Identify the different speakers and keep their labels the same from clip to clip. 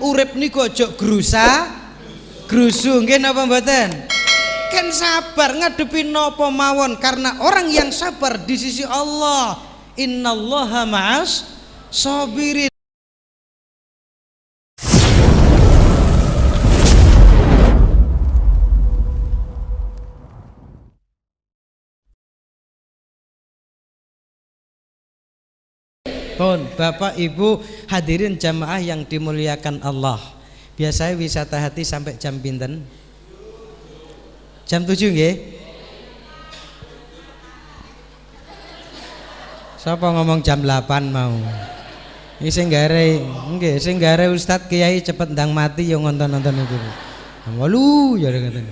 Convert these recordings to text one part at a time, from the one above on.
Speaker 1: urip niku aja grusu nggih napa mboten? Kan sabar ngadepi napa mawon, karena orang yang sabar di sisi Allah, innallaha ma'as sabirin. Pun Bapak Ibu hadirin jamaah yang dimuliakan Allah, biasanya wisata hati sampai jam pinten? Jam 7 nggih? Sapa ngomong jam 8 mau? Iki sing gare, nggih, sing gare Ustaz Kiai cepet ndang mati yo nonton-nonton iku. Walu ya ngoten.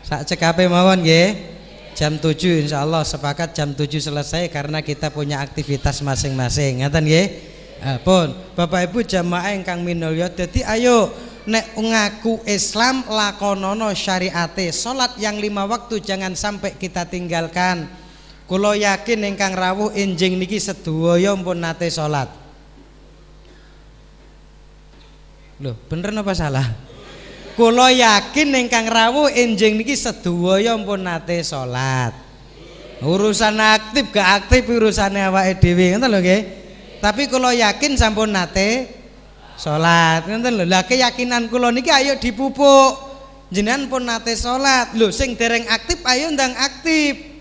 Speaker 1: Sak cekape mawon nggih. Jam 7 insyaallah sepakat jam 7 selesai karena kita punya aktivitas masing-masing. Ngaten nggih? Pun Bapak Ibu jamaah ingkang minulya, dadi ayo nek ngaku Islam lakonono syariate. Salat yang 5 waktu jangan sampai kita tinggalkan. Kula yakin ingkang rawuh enjing niki sedaya pun nate salat. Loh, bener napa salah? Kula yakin ingkang rawuh enjing niki sedaya pun nate salat. Urusan aktif gak aktif urusane awake dhewe, ngoten lho nggih. Tapi kula yakin sampun nate salat, ngoten lho. Lah keyakinan kula niki ayo dipupuk. Jenengan pun nate salat. Lho sing dereng aktif ayo ndang aktif.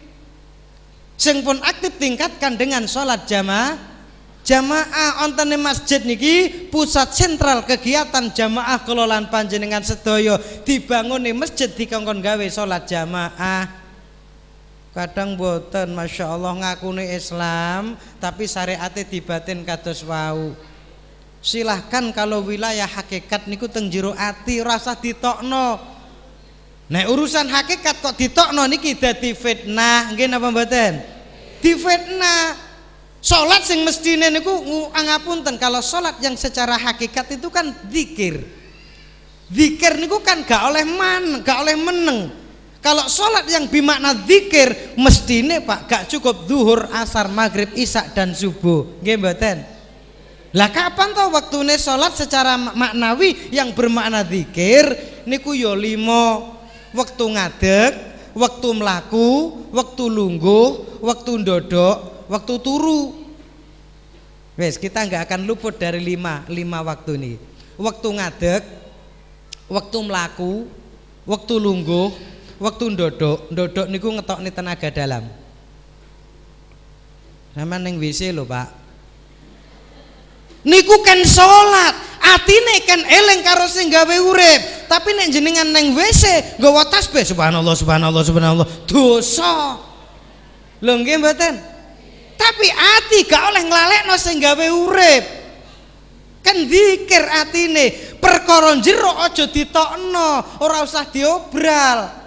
Speaker 1: Sing pun aktif tingkatkan dengan salat jamaah. Jamaah ontene masjid niki pusat sentral kegiatan jamaah kelolaan panjenengan sedaya. Dibangune masjid dikongkon gawe salat jamaah. Kadang boten Masya Allah ngakune Islam tapi syariate dibatin kados wau. Silahkan kalau wilayah hakikat niku teng jero ati rasa ditokno. Nek urusan hakikat kok ditokno niki dadi fitnah, nggih napa mboten? Difitnah. Salat sing mestine niku angapunten, kalau salat yang secara hakikat itu kan zikir. Zikir niku kan gak oleh meneng. Kalau salat yang bermakna zikir mestine Pak gak cukup zuhur, asar, maghrib, isya dan subuh. Nggih mboten? Lah kapan toh waktune salat secara maknawi yang bermakna zikir niku ya 5. Waktu ngadeg, waktu mlaku, waktu lungguh, waktu ndodok, waktu turu. Wes kita nggak akan luput dari 5 waktu ini. Waktu ngadeg, waktu melaku, waktu lungguh, waktu ndodok niku ngetokne tenaga dalam. Sama neng WC lho Pak. Niku kan salat, atine kan eleng karo sing gawe urip. Tapi nek jenengan neng WC nggawa tasbih subhanallah subhanallah subhanallah dosa. Lho nggih mboten? Tapi ati gak oleh nglalekno sing gawe urip. Kan zikir atine, perkara jero aja ditokno, ora usah diobral.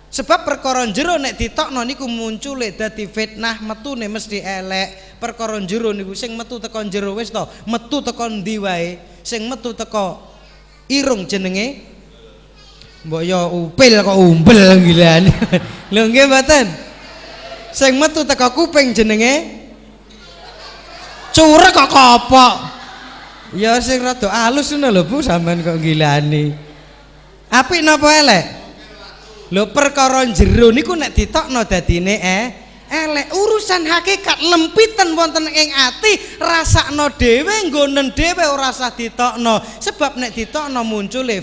Speaker 1: Sebab perkara jero nek ditokno niku muncule dadi fitnah, metune mesti elek. Perkara jero niku sing metu teko jero wis to, metu teko ndi wae, sing metu teko irung jenenge mbok yo upil kok umbel gilane. Lho nggih mboten? Sing metu teko kuping jenenge curek kok kopok. Ya sing rada alus ngono lho Bu, sampean kok gilani. Apik napa elek? Lho perkara jero niku nek ditokno dadine elek. Urusan hakikat lempitan wonten ing ati, rasakno dhewe, nggonen dhewe ora usah ditokno. Sebab nek ditokno muncule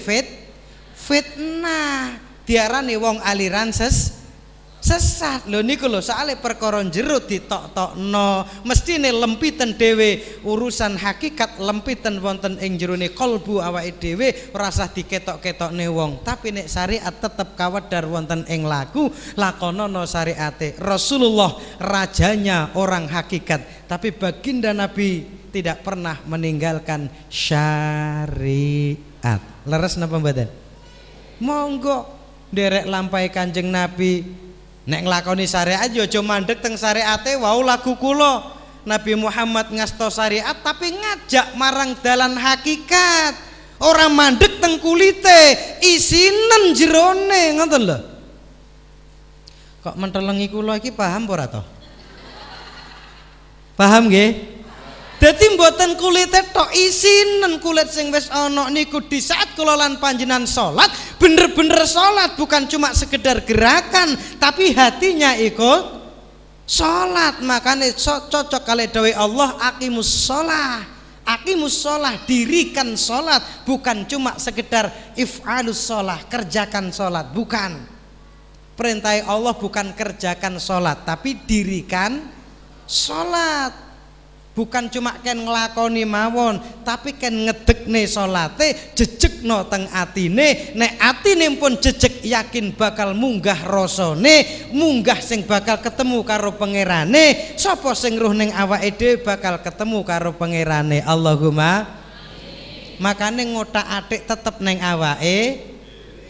Speaker 1: fitnah. Diarani wong aliran sesat. Lho niku lho soalé perkara jero ditok-tokno, mestine lempiten dhewe. Urusan hakikat lempiten wonten ing jerone kalbu awake dhewe, ora usah diketok-ketokne wong. Tapi nek syariat tetep kawedar wonten ing lakonono syariate. Rasulullah rajanya orang hakikat, tapi baginda Nabi tidak pernah meninggalkan syariat. Leres napa mboten? Monggo nderek lampai Kanjeng Nabi. Nek nglakoni syariat yo aja mandek teng syariate wau lagu kula. Nabi Muhammad ngasto syariat tapi ngajak marang dalan hakikat. Ora mandek teng kulite, isinen jerone, ngoten lho. Kok mentelengi kula iki paham ora to? Paham nggih? Dadi mboten kulite tok isinen kulit sing wis ana niku di saat kula lan panjenengan salat bener-bener salat bukan cuma sekedar gerakan tapi hatinya ikut salat. Makanya cocok kali dawuh Allah aqimus shalah dirikan salat bukan cuma sekedar if'alus shalah kerjakan salat, bukan. Perintah Allah bukan kerjakan salat tapi dirikan salat. Bukan cuma ken nglakoni mawon, tapi ken ngedekne salate jejegno teng atine. Nek atine pun jejeg yakin bakal munggah rasane, munggah sing bakal ketemu karo pangerane. Sapa sing ruh ning awake dhewe bakal ketemu karo pangerane. Allahumma amin. Makane ngotak-atik tetep ning awake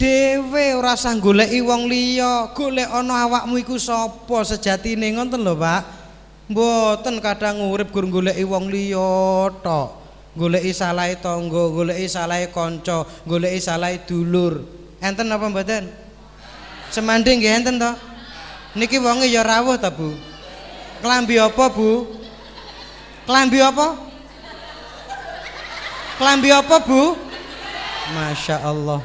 Speaker 1: dhewe, ora usah goleki wong liya. Golek ana awakmu iku sapa sejatine, ngoten lho Pak. Mboten kadang urip gur goleki wong liya tok. Goleki salahe tangga, goleki salahe kanca, goleki salahe dulur. Enten apa mboten? Semanding nggih enten to? Niki wonge ya rawuh ta, Bu? Klambi apa, Bu? Klambi apa? Klambi apa, Bu? Masya Allah.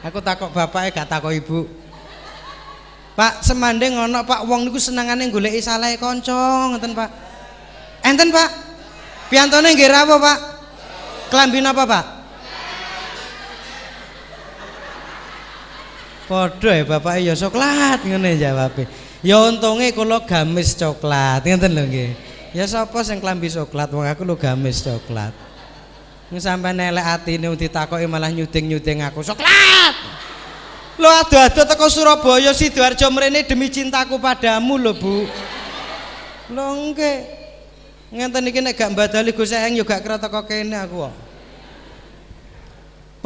Speaker 1: Aku takok bapake gak takok ibu. Pak, semanding ngono Pak, wong niku senengane goleki salahe kanca, ngoten Pak. Enten Pak? Piyantone nggih rawuh Pak? Klambi napa Pak? Padha ya bapake ya coklat ngene jawabe. Ya untunge kula gamis coklat, ngoten lho nggih. Ya sapa sing klambi coklat, wong aku lho gamis coklat. Ning sampean elek atine ditakoki malah nyuding-nyuding aku coklat. Lo ado-ado teko Surabaya Sidoarjo mrene demi cintaku padamu lho Bu. Lho nggih. Ngenten iki nek gak mbadali Gus Eyang yo gak kira teko kene aku kok.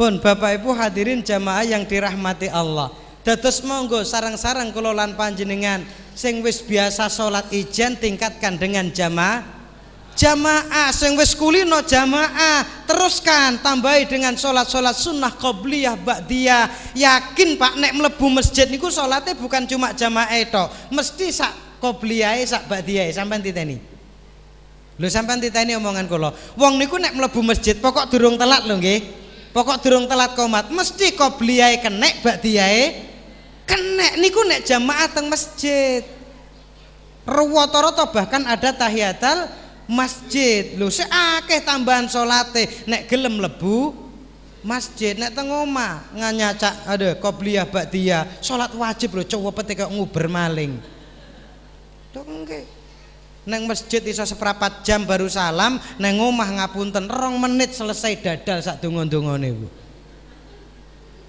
Speaker 1: Pun Bapak Ibu hadirin jamaah yang dirahmati Allah. Dados monggo sareng-sareng kula lan panjenengan sing wis biasa salat ijen tingkatkan dengan jamaah. Sing wis kulino jamaah teruskan tambahi dengan sholat-sholat sunnah qobliyah ba'diyah. Yakin Pak nek mlebu masjid niku sholatnya bukan cuma jamaah tok, mesti sak qobliyahe sak ba'diyahe. Sampeyan titeni lho, sampeyan titeni omongan kula. Wong niku nek mlebu masjid pokok durung telat lho nggih, pokok durung telat qomat mesti qobliyahe kenek ba'diyahe kenek. Niku nek jamaah teng masjid rata-rata bahkan ada tahiyatul masjid lho, seakeh tambahan salate nek gelem mlebu masjid. Nek teng omah nganyacak aduh qobliyah ba'diyah salat wajib lho, cowopet kaya nguber maling. Lho nggih. Neng masjid iso seprapat jam baru salam, neng omah ngapunten 2 menit selesai dadal sak donga-dongane Bu.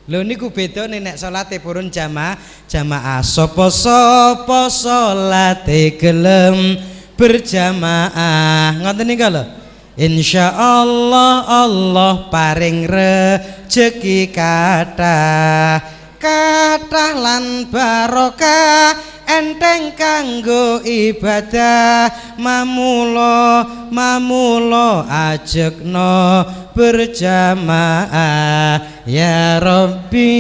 Speaker 1: Lho niku bedane nek salate purun jamaah. Sapa-sapa salate gelem berjamaah ngoten niku lho. Insyaallah Allah paring rejeki kathah lan barokah enteng kanggo ibadah. Mamulo ajekno berjamaah. Ya Rabbi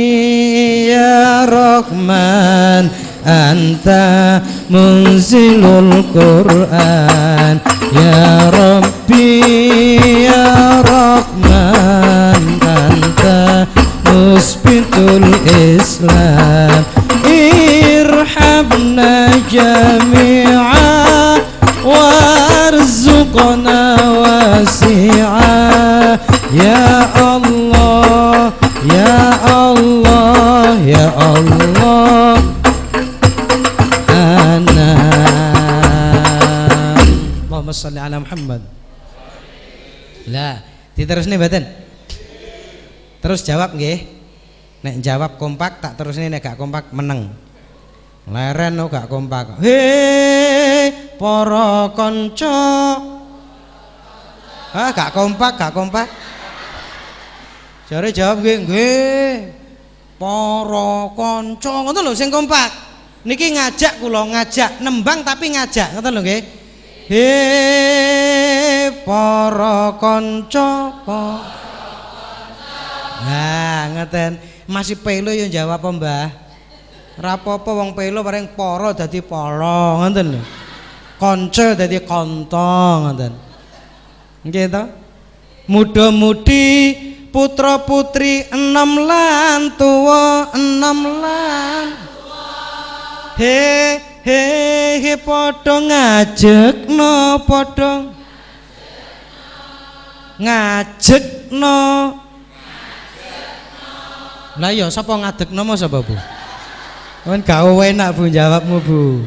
Speaker 1: ya Rahman anta munzilul Quran. Ya Rabbi ya Rahman anta musbitul Islam. Irhamna jami'a warzuqna wasi'a. Ya Allah ya Allah ya Allah. Allahumma sholli ala Muhammad. Lah, diterusne mboten? Terus jawab nggih. Nek jawab kompak tak terusne, nek gak kompak meneng. Leren no gak kompak. He para kanca. Gak kompak. Jare jawab nggih. Para kanca ngoten lho sing kompak. Niki ngajak kula, ngajak nembang tapi ngajak ngoten lho nggih. He para kanca. Nah, ngeten. Masih pelo yo jawab apa, Mbah? Ora apa-apa wong pelo paring para dadi para, ngoten lho. Kanca dadi kanta, ngoten. Nggih to? Muda-mudi putra putri enom lan tuwa enom lan he padha ngajekno lah ya sapa ngadekno mo sapa Bu? Kan gak enak Bu jawabmu Bu.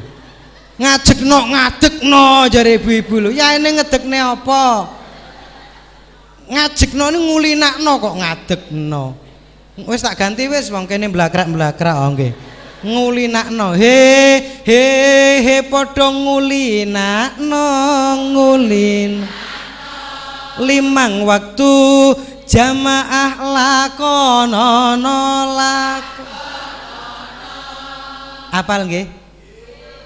Speaker 1: Ngadekno jare ibu-ibu lho. Ya ini ngedekne apa? Ngajekno ini ngulinakno kok ngadekno. Wis tak ganti wis wong kene mblakrak-mblakrak oh nggih. Ngulinakno he padha ngulinakno limang waktu jamaah lakonono apal nggih?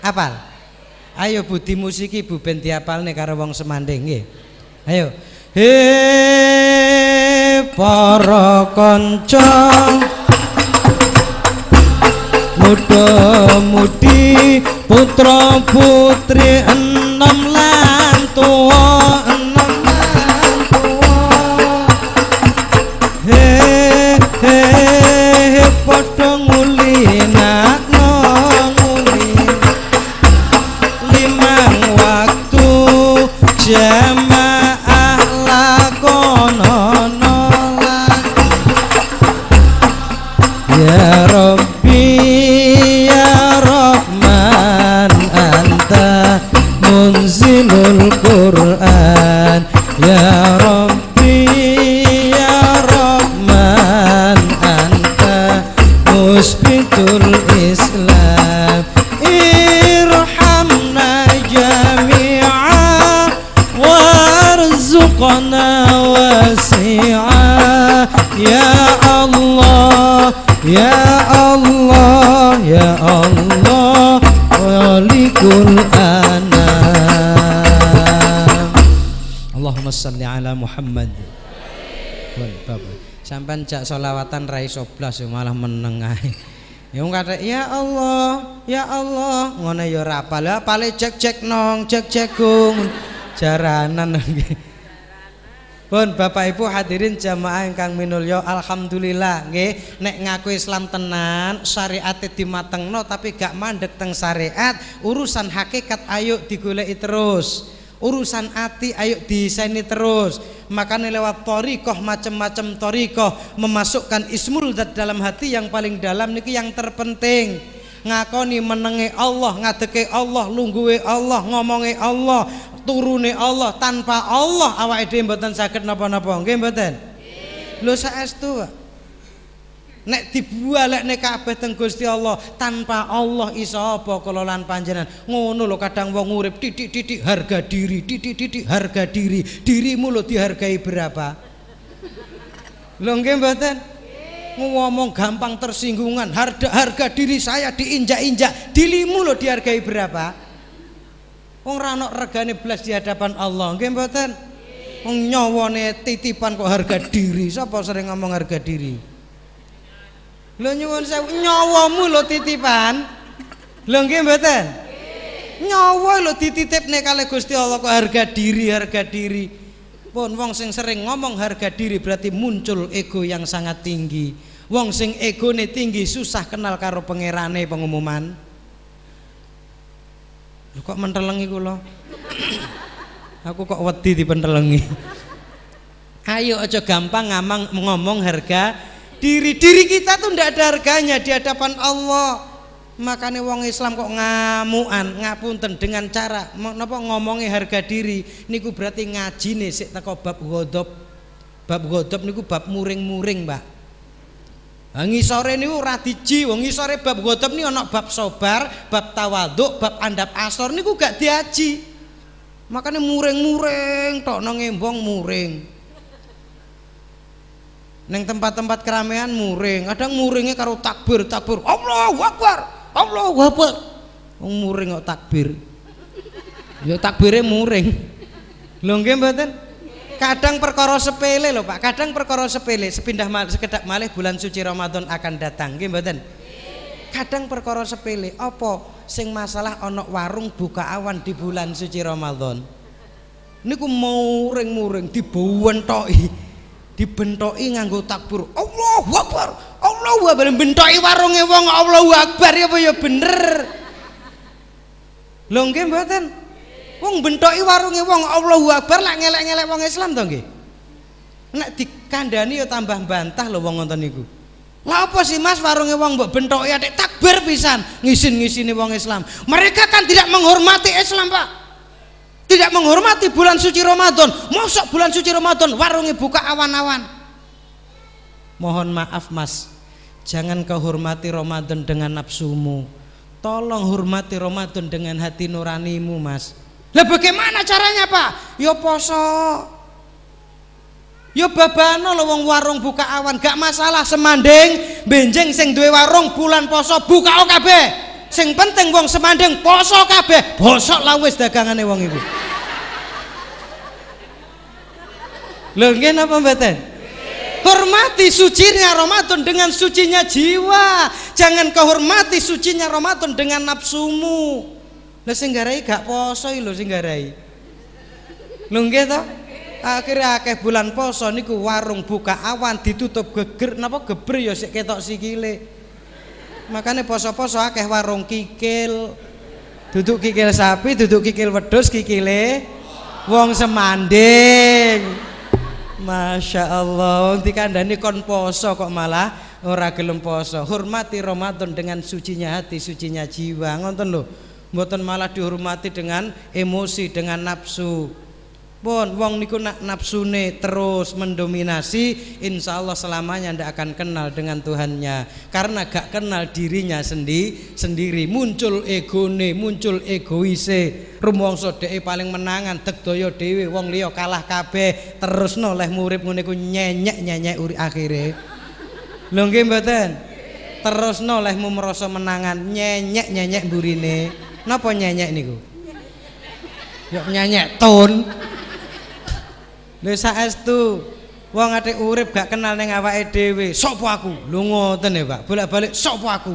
Speaker 1: Apal? Ayo budi musiki Bu ben diapalne karo wong semanding nggih. Ayo. He para kanca muda-mudi putra putri enom lan tuwa padha ngulinakno limang waktu jamaah lakonono ya Rabbi ya Rahman anta munzilul Quran ya Rabbi ya Rahman anta musbitul Islam irhamna jami'a warzuqna wasi'a ya Allah ya Allah ya Allah walikul anam Allahumma salli ala Muhammad. Sampai jak solawatan ra iso blas malah meneng ae. Ya wong kate ya Allah ngono ya ora apal. Ya apale cek nong cek gung jaranan nggih. Pun Bapak Ibu hadirin jamaah ingkang minulya, alhamdulillah nggih nek ngaku Islam tenan, syariate dimatengno tapi gak mandek teng syariat, urusan hakikat ayo digoleki terus. Urusan ati ayo disaini terus. Makanya lewat thariqah macam-macam thariqah memasukkan ismul zat dalam hati yang paling dalam niki yang terpenting. Ngakoni menenge Allah, ngadeke Allah, lungguhe Allah, ngomonge Allah, turune Allah. Tanpa Allah awake dhewe mboten saged napa-napa. Nggih mboten? Lho saestu nek dibualekne kabeh teng Gusti Allah, tanpa Allah iso apa kula lan panjenengan. Ngono lho kadang wong urip titik-titik harga diri, titik-titik harga diri. Dirimu lho dihargai berapa? Lho nggih mboten? Ngomong gampang tersinggungan, harga diri saya diinjak-injak. Dirimu lho dihargai berapa? Wong ra ono regane blas di hadapan Allah. Nggih mboten? Wong nyawane titipan kok harga diri. Sapa sering ngomong harga diri? Lho nyuwun sewu, nyawamu lho titipan. Lho nggih mboten? Nyawa lho dititipne kali Gusti Allah kok harga diri. Pun wong sing sering ngomong harga diri berarti muncul ego yang sangat tinggi. Wong sing egone tinggi susah kenal karo pangerane pengumuman. Lho kok mentelengi kula? Aku kok wedi dipentelengi. Ayo aja gampang ngomong harga diri kita tuh ndak ada harganya di hadapan Allah. Makanya wong Islam kok ngamuan ngapunten dengan cara napa ngomongi harga diri niku berarti ngajine sik teko bab ghadab. Bab ghadab niku bab muring-muring, Mbak. Ngisore niku ora diji, wong ngisore bab ghadab niku ana bab sabar, bab tawaduk, bab andap asor niku gak diaji. Makanya muring-muring tok nang embong muring. Neng tempat-tempat keramaian muring, kadang muringnya karo takbir, Allahu Akbar, Allahu Akbar. Wong muring kok takbir. Ya takbire muring. Lho nggih mboten? Kadang perkara sepele lho Pak, kadang perkara sepele, sekedap malih bulan suci Ramadan akan datang, nggih mboten? Kadang perkara sepele, apa sing masalah ana warung buka awan di bulan suci Ramadan? niku muring-muring dibentoki nganggo takbir. Allahu Akbar. Allahu Akbar bentoki warunge wong Allahu Akbar ya apa ya bener. Lho nggih mboten. Wong bentoki warunge wong Allahu Akbar lak ngelek-ngelek wong Islam to nggih. Nek dikandani ya tambah bantah lho wong ngoten niku. Lah apa sih Mas warunge wong mbok bentoki atik takbir pisan ngisin-ngisini wong Islam. Mereka kan tidak menghormati Islam, Pak. Tidak menghormati bulan suci Ramadan. Mosok bulan suci Ramadan warunge buka awan-awan. Mohon maaf Mas, jangan kau hormati Ramadan dengan nafsumu. Tolong hormati Ramadan dengan hati nuranimu Mas. Lah bagaimana caranya Pak? Ya poso. Ya babano lho wong warung buka awan gak masalah, semanding benjing sing duwe warung bulan poso buka kabeh. Sing penting wong semanding poso kabeh, bosok lah wis dagangane wong iku. Lho nggih napa mboten? Hormati sucinya Ramadan dengan sucinya jiwa. Jangan kau hormati sucinya Ramadan dengan nafsumu. Lah sing garai gak poso lho sing garai. Lho nggih to? Akhirnya akeh bulan poso niku warung buka awan ditutup geger napa geber ya sik ketok sikile. Makanya poso-poso akeh warung kikil. Duduk kikil sapi, duduk kikil wedhus, kikile wong semanding. Masya Allah, dikandani kon poso kok malah ora gelem poso. Hormati Ramadan dengan sucinya hati, sucinya jiwa. Ngoten lho. Mboten malah dihormati dengan emosi, dengan nafsu. Pun wong niku nafsune terus mendominasi, insya Allah selamanya ndak akan kenal dengan Tuhannya, karena gak kenal dirinya sendiri. Muncul egone, muncul egoise, rumangsa dhek paling menangan degdaya dhewe, wong liya kalah kabeh, terus noleh murip ngene ku nyenyek uri akhire. Lho nggih mboten? Terus noleh merasa menangan nyenyek burine. Napa nyenyek niku? Yo nyenyek ton. Lha saestu wong ate urip gak kenal ning awake dhewe, sapa aku? Lho ngoten ya, Pak. Bolak-balik sapa aku?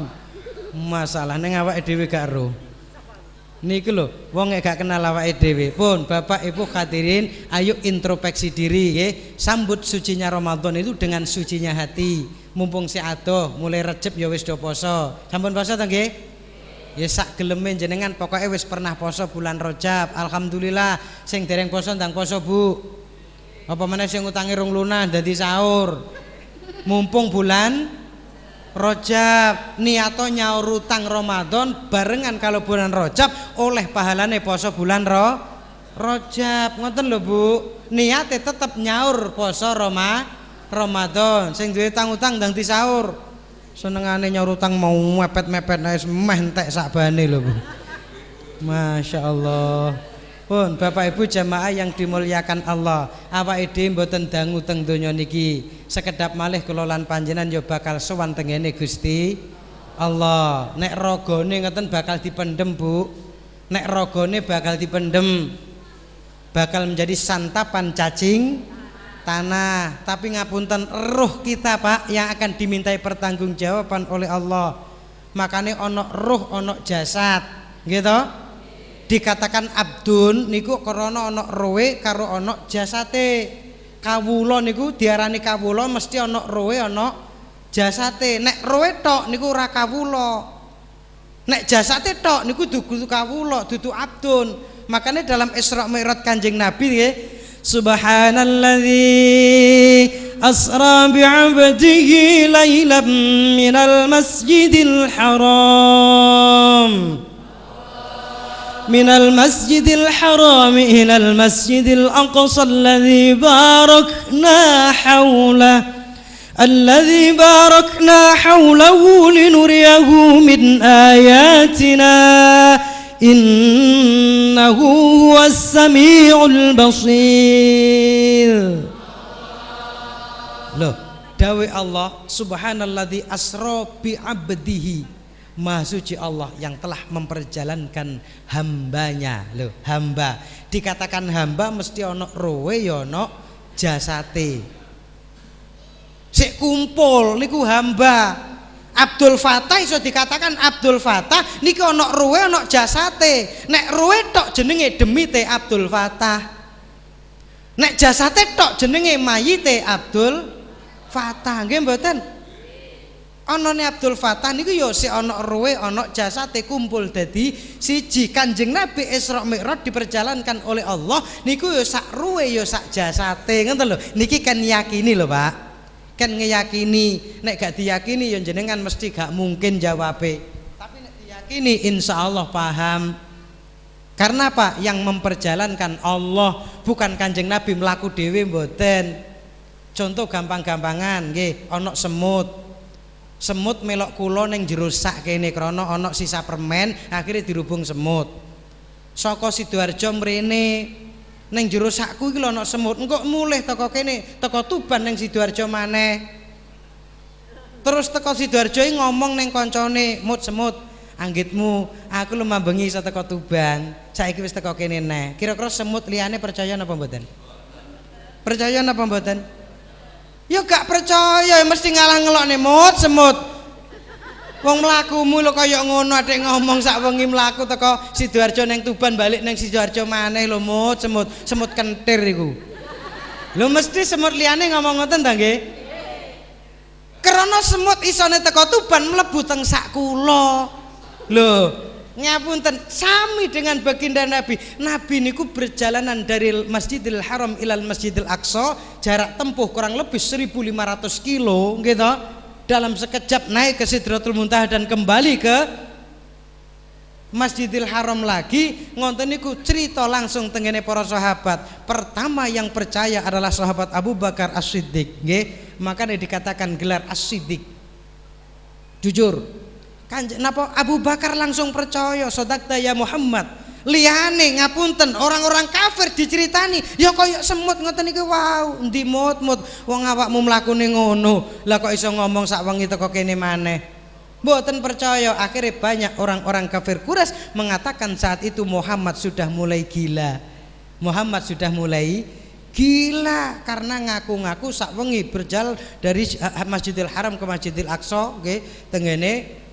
Speaker 1: Masalah ning awake dhewe gak ero. Niki lho, wong gak kenal awake dhewe. Pun Bapak Ibu hadirin, ayo introspeksi diri nggih. Sambut sucinya Ramadan itu dengan sucinya hati. Mumpung si adoh, mulai Recep ya wis do poso. Sampun poso to nggih? Ya sak geleme jenengan pokoknya wis pernah poso bulan Rajab. Alhamdulillah, sing dereng poso ndang poso, Bu. Apa meneh sing utange rong lunas dadi sahur. Mumpung bulan Rajab, niato nyaur utang Ramadan barengan kalau bulan Rajab oleh pahalane poso bulan Rajab. Ngoten lho, Bu. Niate tetep nyaur poso Ramadan. Sing duwe utang-utang ndang disahur. Senengane nyaur utang mau mepet-mepet wis meh entek sakbane lho, Bu. Masya Allah. Pun Bapak Ibu jamaah yang dimuliakan Allah, awake dhewe mboten dangu teng donya niki. Sekedap malih kula lan panjenengan ya bakal sowan tengene Gusti Allah. Nek ragane ngoten bakal dipendhem, Bu. Nek ragane bakal dipendhem, bakal menjadi santapan cacing tanah. Tapi ngapunten, ruh kita Pak yang akan dimintai pertanggungjawaban oleh Allah. Makanya ono ruh, ono jasad, gitu. Dikatakan abdun niku karena ono rohe karo ono jasate. Kawula niku diarani kawula mesti ono rohe ono jasate. Nek rohe tok niku ora kawula. Nek jasate tok niku dudu kawula, dudu abdun. Makanya dalam Isra Mi'raj Kanjeng Nabi nggih, Subhanalladzi asra bi'abdihi lailan minal masjidil haram من المسجد الحرام إلى المسجد الأقصى الذي باركنا حوله لنريه من آياتنا إنه هو السميع البصير. Loh, dawe Allah subhanalladzi asra bi 'abdihi. Maha suci Allah yang telah memperjalankan hambanya. Loh, hamba. Dikatakan hamba mesti ono rowe ya ono jasate. Sik kumpul niku hamba. Abdul Fatah iso dikatakan Abdul Fatah niki ono rowe ono jasate. Nek rowe tok jenenge demite Abdul Fatah. Nek jasate tok jenenge mayite Abdul Fatah nggih mboten? Anane Abdul Fatah niku ya sik ana ruwe ana jasate kumpul dadi siji. Kanjeng Nabi Isra Mi'raj diperjalankan oleh Allah niku ya sak ruwe ya sak jasate ngoten lho. Niki kan yakini lho Pak, kan ngeyakini. Nek gak diyakini ya jenengan mesti gak mungkin jawabe, tapi nek diyakini insyaallah paham. Karena apa? Yang memperjalankan Allah, bukan Kanjeng Nabi mlaku dhewe mboten. Contoh gampang-gampangan nggih, ana semut melok kula ning jero sak kene krana ana sisa permen, akhirnya dirubung semut. Saka Sidoarjo mrene ning jero sakku iki lho ana semut, engko mulih teko kene, teko Tuban ning Sidoarjo maneh. Terus teko Sidoarjo ngomong ning kancane, "Mut semut, anggitmu, aku lu mambengi iso teko Tuban, saiki wis teko kene neh." Kira-kira semut liyane percaya napa mboten? Percaya napa mboten? Ya gak percaya, mesti ngalah ngelokne mut semut. Wong mlakumu lho kaya ngono, adek ngomong sak wengi mlaku teko Sidoarjo ning Tuban balik ning Sidoarjo maneh lho mut semut. Semut kentir iku. Lho mesti semut liyane ngomong ngoten ta nggih? Karena semut isone teko Tuban mlebu teng sak kula. Lho, ngapunten, sami dengan baginda Nabi. Nabi niku berjalanan dari Masjidil Haram ilal Masjidil Aqsa, jarak tempuh kurang lebih 1500 kilo gitu. Dalam sekejap naik ke Sidratul Muntaha dan kembali ke Masjidil Haram lagi. Ngonten niku cerita langsung tengene para sahabat. Pertama yang percaya adalah sahabat Abu Bakar As-Siddiq nggih. Makanya dikatakan gelar As-Siddiq, jujur. Napa Abu Bakar langsung percaya, sodakta ya Muhammad. Liyane ngapunten orang-orang kafir diceritani ya kaya semut ngoten iki. Wow, endi mut wong awakmu mlakune ngono, lah kok iso ngomong sak wengi teko kene maneh. Mboten percaya. Akhirnya banyak orang-orang kafir Quraisy mengatakan saat itu Muhammad sudah mulai gila. Muhammad sudah mulai gila karena ngaku-ngaku sak wengi berjalan dari Masjidil Haram ke Masjidil Aqsa nggih tengene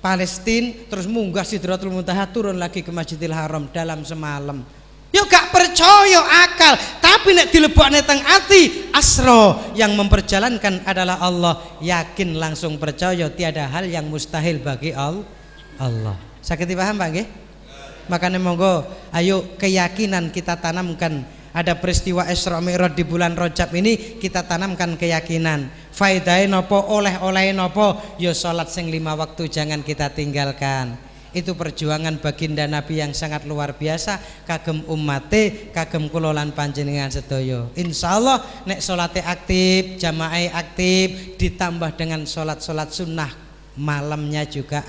Speaker 1: Palestina, terus munggah Sidratul Muntaha, turun lagi ke Masjidil Haram dalam semalam. Yo gak percaya akal, tapi nek dilebokne teng ati asro yang memperjalankan adalah Allah, yakin langsung percaya tiada hal yang mustahil bagi Allah. Sakit dipaham Pak nggih? Makanya monggo ayo keyakinan kita tanamkan. Ada peristiwa Isra Mi'raj di bulan Rajab ini, kita tanamkan keyakinan. Faidahe napa, oleh-olehe napa? Ya salat sing 5 waktu jangan kita tinggalkan. Itu perjuangan baginda Nabi yang sangat luar biasa kagem ummate, kagem kula lan panjenengan sedaya. Insyaallah nek salate aktif, jamaah aktif, ditambah dengan salat-salat sunnah malamnya juga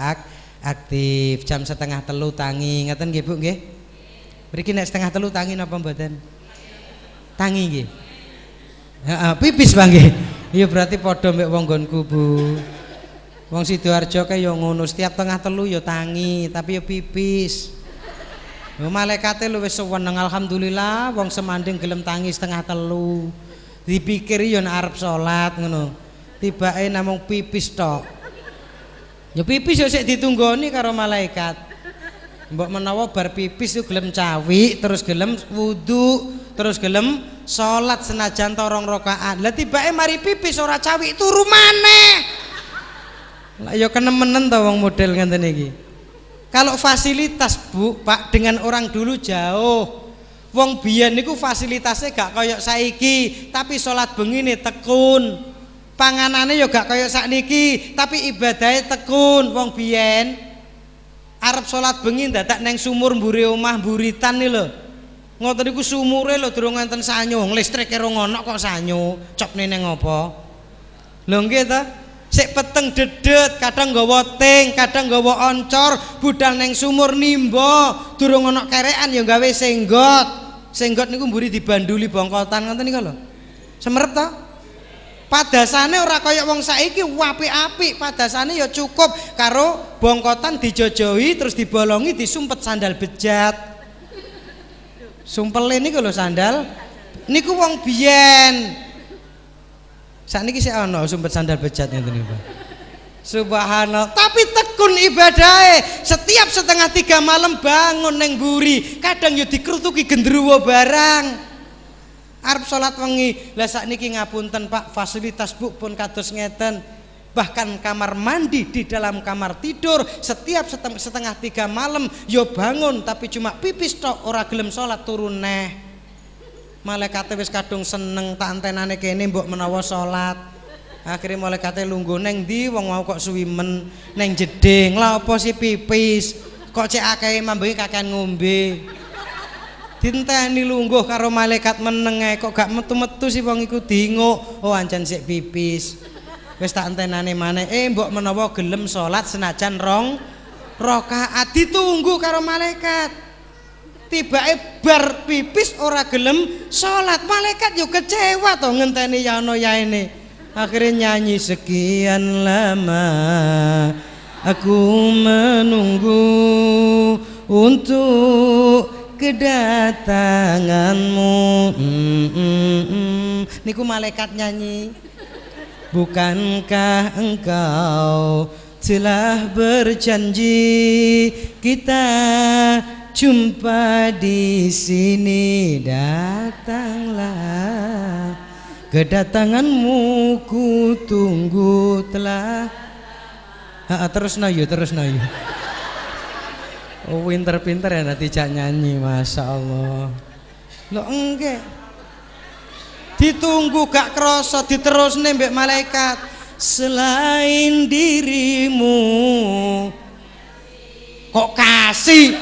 Speaker 1: aktif. Jam 2:30 tangi, ngaten nggih Bu nggih? Mriki nek 2:30 tangi napa mboten? Tangi nggih. Heeh, pipis Bang nggih. Iya berarti padha mbek wong nggonku Bu. Wong Sidoarjo kae ya ngono, setiap 2:30 ya tangi, tapi ya pipis. Yo malaikate lu wis seneng alhamdulillah wong semanding gelem tangi 2:30. Dipikiri ya nek arep salat ngono. Tibake namung pipis tok. Ya pipis ya sik ditunggoni karo malaikat. Mbok menawa bar pipis yo gelem cawik, terus gelem wudu, terus gelem salat senajan 2 rakaat. Lah tibake mari pipis ora cawik turu maneh. Lah ya kenemenen ta wong model ngenten iki. Kalau fasilitas Bu, Pak, dengan orang dulu jauh. Wong biyen niku fasilitasnya gak kaya saiki, tapi salat bengine tekun. Panganane ya gak kaya sakniki, tapi ibadahe tekun. Wong biyen arep salat bengi dadak neng sumur mburi omah mburitan nih lho. Ngoten niku sumure lho durung enten sanyo, listrike rong ana kok sanyo. Copne neng apa? Lho nggih ta? Sik peteng dedet, kadang nggawa ting, kadang nggawa oncor, budal neng sumur nimba, durung ana kerekan ya gawe senggot. Senggot niku mburi dibanduli bongkotan ngoten niku lho. Semerep ta? Padasane ora kaya wong saiki apik-apik, padasane ya cukup karo bongkotan dijojohi terus dibolongi disumpet sandal bejat. Sumpele niku lho sandal. Niku wong biyen. Sakniki sik ana sumpet sandal bejat ngene niku. Subhanallah, tapi tekun ibadahe. Setiap 2:30 malam bangun neng buri, kadang ya dikrutuki gendruwo barang. Arep salat wengi. Lah sakniki ngapunten Pak, fasilitas Bu pun kados ngeten. Bahkan kamar mandi di dalam kamar tidur setiap setengah 3 malam yo bangun tapi cuma pipis tok ora gelem salat turun neh. Malaikate wis kadung seneng tak antenane kene mbok menawa salat. Akhire malaikate lungguh neng ndi wong mau kok suwi men neng jeding. Lah apa sih pipis? Kok cek akeh mambengi kakean ngombe. Dinteni lungguh karo malaikat meneng ae kok gak metu-metu sih wong iku dinguk. Oh ancen sik pipis. Wis tak entenane maneh mbok menawa gelem salat senajan 2 rakaat ditunggu karo malaikat. Tibake bar pipis ora gelem salat, malaikat yo kecewa to ngenteni yano yaene. Akhirnya nyanyi sekian lama aku menunggu untuk kedatanganmu. Niku malaikat nyanyi. Bukankah engkau telah berjanji kita jumpa di sini, datanglah, kedatanganmu ku tunggu telah. Terus nayu. Oh pinter ya nanti cak nyanyi, masya Allah. Lo enggak ditunggu gak kroso diterus nembek malaikat. Selain dirimu kok kasih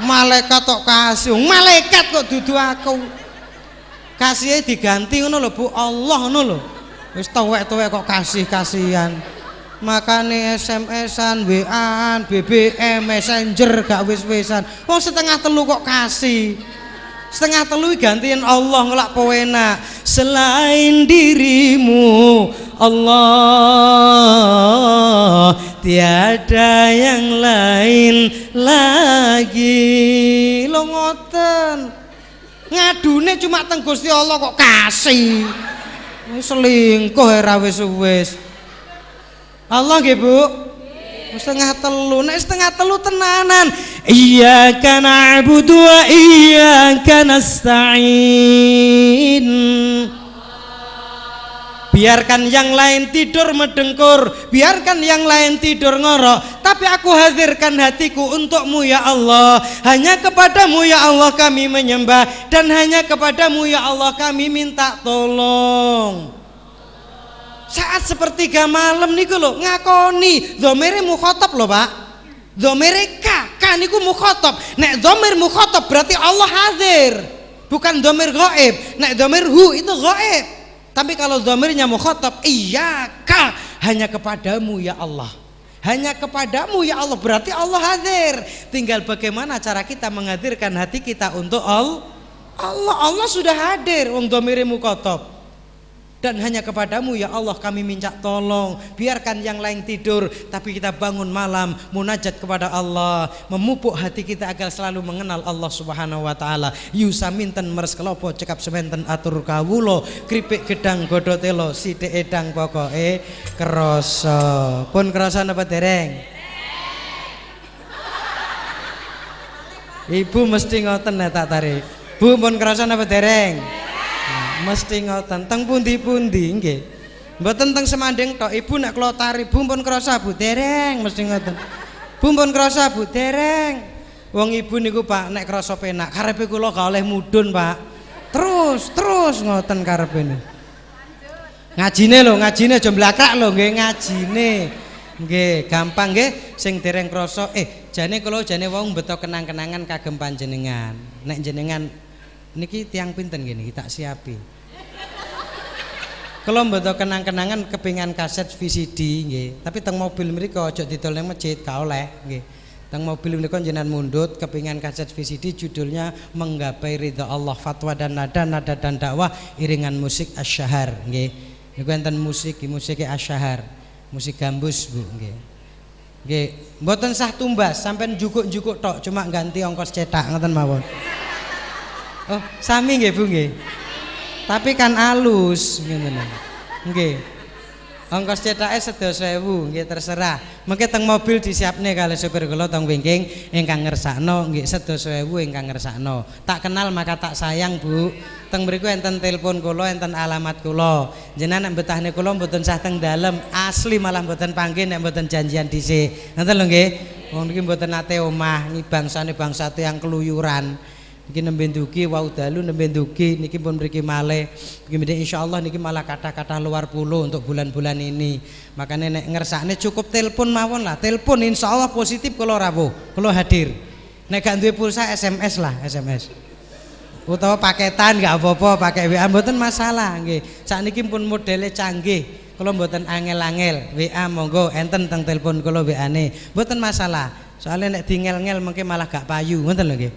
Speaker 1: malaikat kok kasih, malaikat kok dudu aku. Kasihnya diganti ngono lho Bu, Allah ngono lho. Wis tuwek-tuwek kok kasihan. Makane SMS-an, WA-an, BBM, Messenger gak wis-wisan. Wong 2:30 kok kasih. 2:30 gantiin Allah ngelak pewena. Selain dirimu Allah tiada yang lain lagi. Lo ngoten ngadune cuma teng Gusti Allah kok kasih. Selingkuh era wis. Allah nggih Bu. 2:30. Nek 2:30 tenanan. Iyyaka na'budu wa iyyaka nasta'in. Biarkan yang lain tidur mendengkur, biarkan yang lain tidur ngorok, tapi aku hadirkan hatiku untukmu ya Allah. Hanya kepadamu ya Allah kami menyembah, dan hanya kepadamu ya Allah kami minta tolong. Saat sepertiga malam niku lho ngakoni dhamire mukhatab lho Pak. Dhamire ka niku mukhatab. Nek dhamir mukhatab berarti Allah hadir, bukan dhamir ghaib. Nek dhamir hu itu ghaib. Tapi kalau dhamirnya mukhatab, iyyaka, hanya kepadamu ya Allah. Hanya kepadamu ya Allah, berarti Allah hadir. Tinggal bagaimana cara kita menghadirkan hati kita untuk Allah. Allah sudah hadir, wong dhamirnya mukhatab. Dan hanya kepadamu ya Allah kami minta tolong. Biarkan yang lain tidur, tapi kita bangun malam munajat kepada Allah, memupuk hati kita agar selalu mengenal Allah Subhanahu wa taala. Yusa minten meres kelopo cekap sementen atur kawulo, kripik gedang godho telo sithik edang pokoke krasa. Pun krasa napa dereng? Ibu mesti ngoten nek tak tarik. Bu pun krasa napa dereng? Mesti ngoten teng pundi-pundi nggih. Mboten teng Semanding tok. Ibu nek kula tari Bu pun krasa Bu dereng mesti ngoten. Bu pun krasa Bu dereng. Wong ibu niku Pak nek krasa penak karepe kula gak oleh mudhun Pak. Terus ngoten karepene. Ngajine lho, ngajine aja mblakrak lho nggih ngajine. Nggih, gampang nggih sing dereng krasa jane kula jane wong beto kenang-kenangan kagem panjenengan. Nek jenengan niki tiang pinten gini tak siapi. Kalau betul kenang-kenangan kepingan kaset VCD nggih. Tapi teng mobil mriko aja didol nang masjid ka oleh nggih. Teng mobil mriko jenengan mundut kepingan kaset VCD judulnya Menggapai Ridha Allah, Fatwa dan Nada dan Dakwah iringan musik Asyhar nggih. Niku enten musik Asyhar. Musik gambus Bu nggih. Nggih, mboten sah tumbas sampean jukuk-jukuk tok cuma ganti ongkos cetak ngoten mawon. Oh, sami nggih Bu nggih. Tapi kan alus ngene. Nggih. Ongkos cetake 10.000 nggih terserah. Mengke teng mobil disiapne kali supir kula teng wingking ingkang ngersakno nggih 10.000 ingkang ngersakno. Tak kenal maka tak sayang, Bu. Teng mriku enten telepon kula, enten alamat kula. Jenengan nek betahne kula mboten sah teng dalem, asli malah mboten panggih nek mboten janjian dhisik. Ngoten lho nggih. Wong niki mboten nate omah, niki bangsane bangsa tiyang keluyuran. Niki nembe ndugi wau dalu nembe ndugi niki pun mriki malih. Niki insyaallah niki malah kata-kata luar pulau untuk bulan-bulan ini. Makanya nek ngersakne cukup telepon mawon lah. Telepon insyaallah positif kula rawuh, kula hadir. Nek gak duwe pulsa SMS lah, SMS. Utawa paketan gak apa-apa, pakai WA mboten masalah nggih. Sakniki pun modele canggih. Kula mboten angel-angel. WA monggo enten teng telepon kula WA-ne. Mboten masalah. Soalnya nek dingel-ngel mungkin malah gak payu, ngoten lho nggih.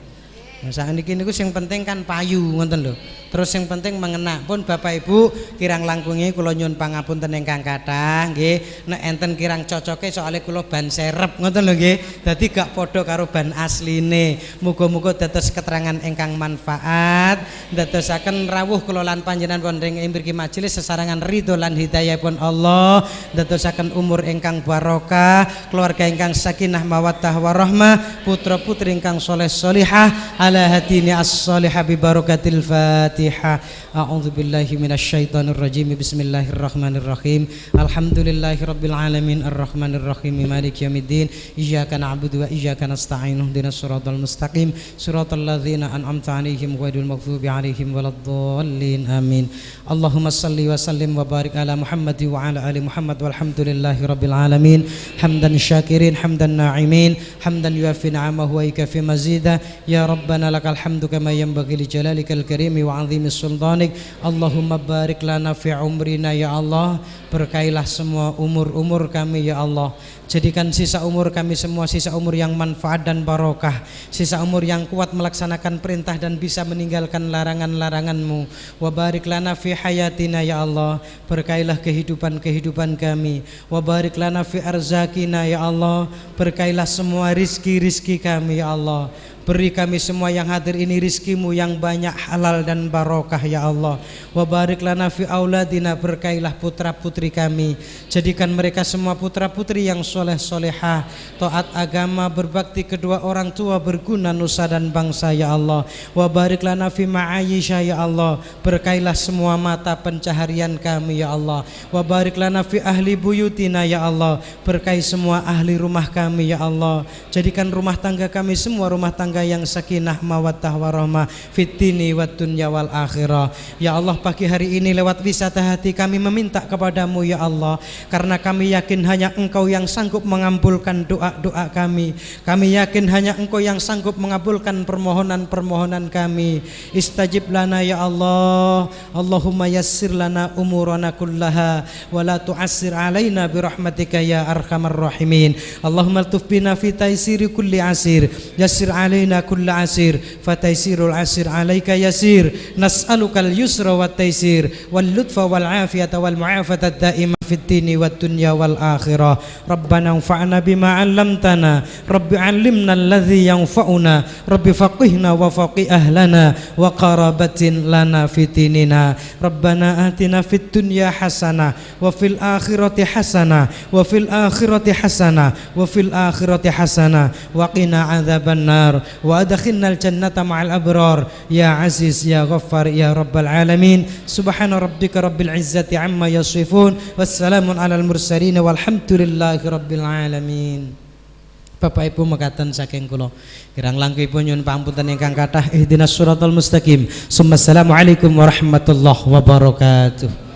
Speaker 1: Nah, saat ini niku sing penting kan payu ngoten lho. Terus yang penting mengena pun Bapak Ibu kirang langkungi kula nyuwun pangapunten ingkang kathah nggih. Nek enten kirang cocoke soalnya kula ban serep ngoten lho nggih. Dadi gak padha karo ban asline. Muga-muga dados keterangan ingkang manfaat, dadosaken rawuh kula lan panjenengan wonten ing mriki majelis sesarengan ridho lan hidayahipun Allah, dadosaken umur ingkang barokah, keluarga ingkang sakinah mawaddah warahmah, putra-putri ingkang saleh salihah ala hadini as-salihah bi barakatil Fatihah. A'udzu billahi minasyaitonir rajim. Bismillahirrahmanirrahim. Alhamdulillahirabbil alamin arrahmanir rahim maliki yaumiddin. Iyyaka na'budu wa iyyaka nasta'in. Ihdinas siratal mustaqim. Siratal ladzina an'amta 'alaihim ghairil maghdubi 'alaihim waladdallin. Amin. Allahumma shalli wa sallim wa barik ala Muhammad wa ala ali Muhammad walhamdulillahirabbil alamin. Hamdan syakirin, hamdan na'imin, hamdan yuafi ni'amahu wa yukafi mazidah. Ya Rabbana lakal hamdu kama yanbaghi li jalalikal karimi wa 'azimi sultanik. Allahumma barik lana fi umrina ya Allah. Berkailah semua umur-umur kami ya Allah. Jadikan sisa umur kami semua sisa umur yang manfaat dan barokah, sisa umur yang kuat melaksanakan perintah dan bisa meninggalkan larangan-larangan-Mu. Wa barik lana fi hayatina ya Allah. Berkailah kehidupan-kehidupan kami. Wa barik lana fi arzakina ya Allah. Berkailah semua rizki-rizki kami ya Allah. Beri kami semua yang hadir ini rizkimu yang banyak, halal dan barokah ya Allah. Wa barik lana fi auladina. Berkailah putra putri kami. Jadikan mereka semua putra putri yang soleh solehah, taat agama, berbakti kedua orang tua, berguna nusa dan bangsa ya Allah. Wa barik lana fi ma'ayisha ya Allah. Berkailah semua mata pencaharian kami ya Allah. Wa barik lana fi ahli buyutina ya Allah. Berkahi semua ahli rumah kami ya Allah. Jadikan rumah tangga kami semua rumah tangga yang sakinah mawaddah warahmah fitini wad dunya wal akhirah. Ya Allah, pagi hari ini lewat wisata hati kami meminta kepadamu ya Allah, karena kami yakin hanya Engkau yang sanggup mengabulkan doa-doa kami. Kami yakin hanya Engkau yang sanggup mengabulkan permohonan-permohonan kami. Istajib lana ya Allah. Allahumma yassir lana umurana kullaha wa la tu'assir alaina birahmatika ya arhamar rahimin. Allahumma altuf bina fi taysiri kulli asir, yassir alaina kull asir, fataysirul asir alaika yasir. Nas'alukal yusra wat taysir wal lutfa wal afiyata wal mu'afata daimah fid dini wad dunya wal akhirah. Rabbana anfa'na bima 'allamtana, Rabbi 'allimna alladhi yanfa'una, Rabbi faqihna wa faqih ahlana wa qarabatin lana fitinina. Rabbana atina fid dunya hasanah wa fil akhirati hasanah wa fil akhirati hasanah wa fil akhirati hasanah wa qina adzaban nar wa adkhilnal jannata ma'al abrar ya aziz ya ghaffar ya rabbal alamin. Subhana rabbika rabbil izzati amma yasifun, wassalamun alal mursalin walhamdulillahi rabbil alamin. Bapak Ibu mekaten saking kula kirang langkungipun nyuwun pangapunten ingkang kathah. Ihdinas siratal mustaqim. Assalamualaikum warahmatullahi wabarakatuh.